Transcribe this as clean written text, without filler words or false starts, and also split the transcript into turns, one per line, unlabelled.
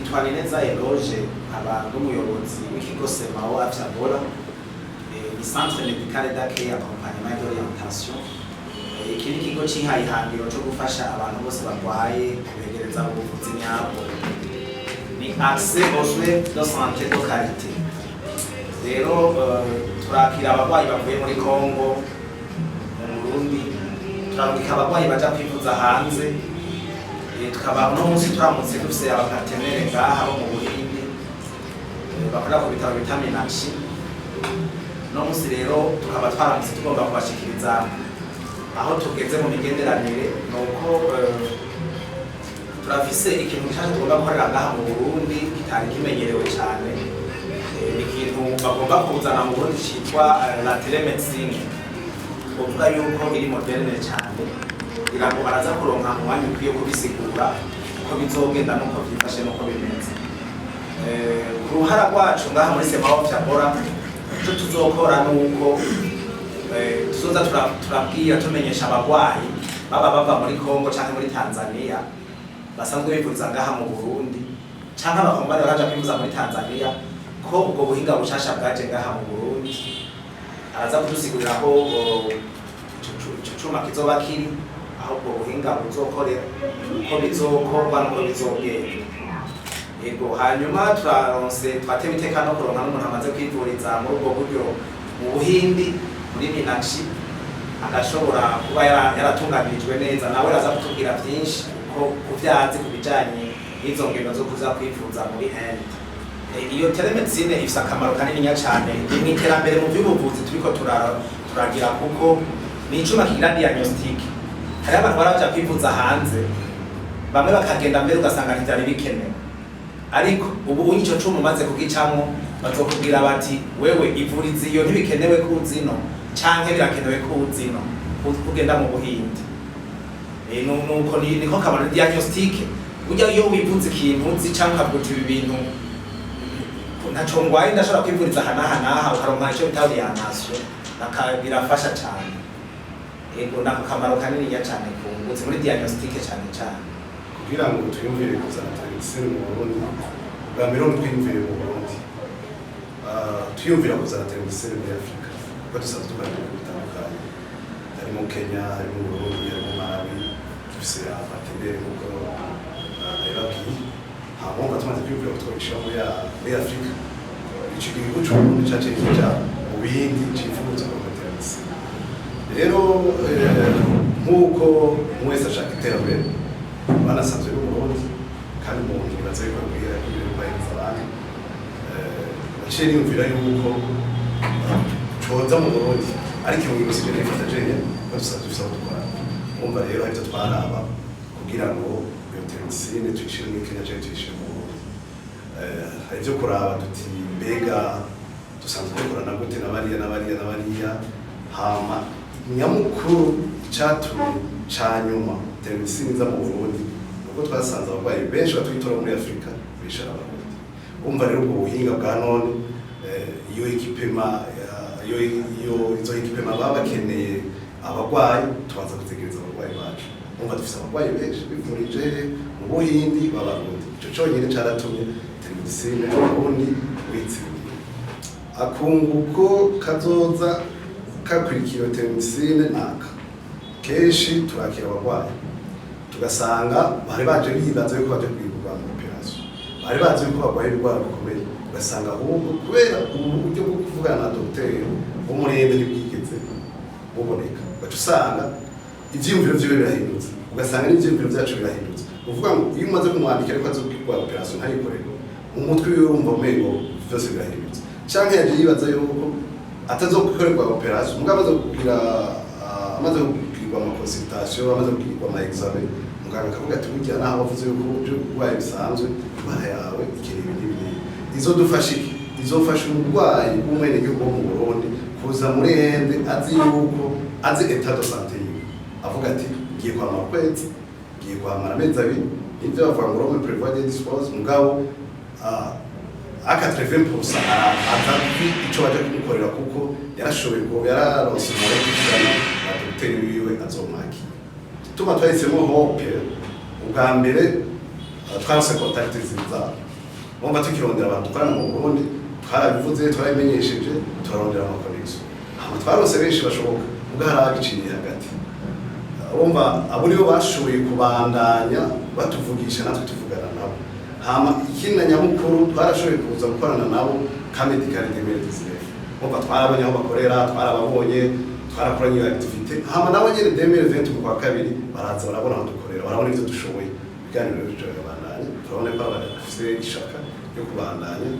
nitwa Nineza Eloge aba n'umuyobozi w'ikigo Semao Afyabora ni centre médical d'accueil accompagnement d'orientation. Iki ni ikigo cihaye ihangiro cyo gufasha abantu bose barwaye kubegereza ubuvuzi nyabwo, ni accès aux soins de santé de qualité. Rero turakira abarwayi bavuye muri Congo, mu Burundi, turarungika abarwayi baja kwivuza hanze, tukaba no munsi turamutse dufise abapartenere ngaha bo mu Buhindi bakora ku bitaro bita Minashi. No munsi rero tukaba twaramutse tugomba kubashikiriza aho tugeze mu migenderanire, nuko turafise ikintu cyane tugomba gukorera ngaha mu Burundi kitari kimenyerewe cyane, ikintu bagomba kuzana mu Burundi cyitwa la telemedicine. Uvuga yuko iri moderne cyane, kugira ngo baraza kuronka umwanya ukwiye kubisigura uko bizogenda nuko byifashe nuko bimeze. Uruhara rwacu ngaha muri Semao Afyabora icyo tuzokora nuko tuzoza turabwira tumenyesha abarwayi baba bava muri Congo cyangwa muri Tanzania basanzwe bivuza ngaha mu Burundi, cyangwa abakombani baraja kwivuza muri Tanzania ko ubwo buhinga bushasha bwaje ngaha mu Burundi. Araza kudusigurira ko cuma kizoba kiri, aho ubwo buhinga buzokorera, uko bizokorwa nuko bizogenda. Yego, hanyuma twatema iteka no kuronka n'umuntu amaze kwivuriza muri ubwo buryo mu Buhindi muri Minashi, agashobora kuba yaratunganirijwe neza, nawe araza kutubwira byinshi ko kuvyazi kubijanye n'izo ngendo zo kuza kwivuza muri Inde. Iyo telemedicine ifise akamaro kanini cyane mu iterambere mu by'ubuvuzi turiko turagira, kuko ni icuma kigira diagnostic. Hari abantu baraja kwivuza hanze, bamwe bakagenda mbere ugasanga ntivyari bikenewe, ariko ubu ico cuma umaze kugicamwo bazokubwira bati wewe ivuriza iyo ntibikenewe ko uzino canke birakenewe ko uzino kugenda mu Buhindi. Nuko niko kamaro diagnostic. Burya iyo wivuza ikintu uzi canke ukavuga ibi bintu ntaco ngwaye ndashobora kwivuriza hanaha ukaronka ico bita orientation, birafasha cyane. Yego, nako kamaro kanini cyane kungutse muri diagnostic cyane cyane.
Kugira ngo twiyumvire kuzana telemedicine mu Burundi, bwa mbere twiyumvire mu Burundi, twiyumvira kuzana telemedicine muri Afrika, kuko dusanzwe dukora ibintu bitandukanye, hari mu Kenya, hari mu Burundi, hari mu Malawi, dufise abapartenere nk'uko nabibabwiye. Hanyuma tumaze kwiyumvira ko twabishira muri Afrika, ico gihugu c'Uburundi caje kija mu bindi cifuza ko telemedicine. Rero nk'uko mwese ashaka iterambere, banasanzwe mu Burundi kandi umuntu nibaza yuko abwira ibintu bayiriza abandi, naciye niyumvira yuko coza mu Burundi ariko ibintu bisigaye nifata jewe ko dusanzwe dufise aho dukora. Umva rero arivyo twaraba kugira ngo iyo telemedicine tuyishire muri Kenya canke tuyishire mu Burundi. Hari ivyo kuraba duti mbega dusanzwe dukorana gute na bariya, hama nyamukuru icatumye ca nyuma telemedicine iza mu Burundi nuko twasanze abarwayi benshi batwitora muri Afrika bishara Abarundi. Umva rero ubwo buhinga bwa none, iyo izo ekipema baba bakeneye abarwayi, tubanza gutegereza abarwayi bacu. Umva dufise abarwayi benshi bivurije mu Buhindi b'Abarundi. Ico conyene caratumye telemedicine mu Burundi witsindiye. Akunguko kazoza kakurikira telemedicine naka kenshi turakira abarwayi tugasanga bari baje bibaza yuko baje kwigurwa mu operation, bari bazi yuko barwaye ibigwara bikomeye, ugasanga ahubwo kubera uburyo bwo kuvugana na dogiteri w'umurembe ntibwigeze buboneka, baca usanga ivyiyumviro vyiwe birahindutse, ugasanga n'ivyiyumviro vyacu birahindutse. Uvuga ngo iyo umaze kumwandikira ariko azokigwa operation ntayikorerwa, umutwe wiwe urumva umengo vyose birahindutse, canke yaje yibaza yuko atazokorerwa operation, mugabo amaze kugirwa ama consultation, amaze kugirwa ama examen, muganga akavuga ati burya naho bavuze yuko urwaye bisanzwe imana yawe ikiri ibintu izofasha umurwayi w'umwene gihugu wo mu Burundi kuza muri Inde azi etat de santé yiwe, avuga ati ngiye kwamara ukwezi, ngiye kwamara amezi abiri, ivyo bavuga ngo Rome prévoit des dispose, mugabo à 80% atazi ico baje kumukorera kuko yarashoboye ko yararonse umubare kugana na dogiteri wiwe azomwakira. Tuma twahisemo Hope ubwa mbere twarose contact nziza Bomba tukirondera abantu dukorana mu Burundi twarabivuze twarabimenyesheje turarondera amakonekiso twarose benshi bashoboka ubwaragiciye hagati bomba abo nibo bashoboye kubandanya batuvugisha natwe tuvugana nabo hama ikindi nyamukuru twarashoboye kuza gukorana nabo kamedikali demerezire bomba twarabonye aho bakorera twarababonye twarakoranye activité hama nabo nyene 2020 mu kwa kabiri baraza barabona aho dukorera barabona ivyo dushoboye biganiro byo bandanye turabona ko bafite ishaka yo kubandanya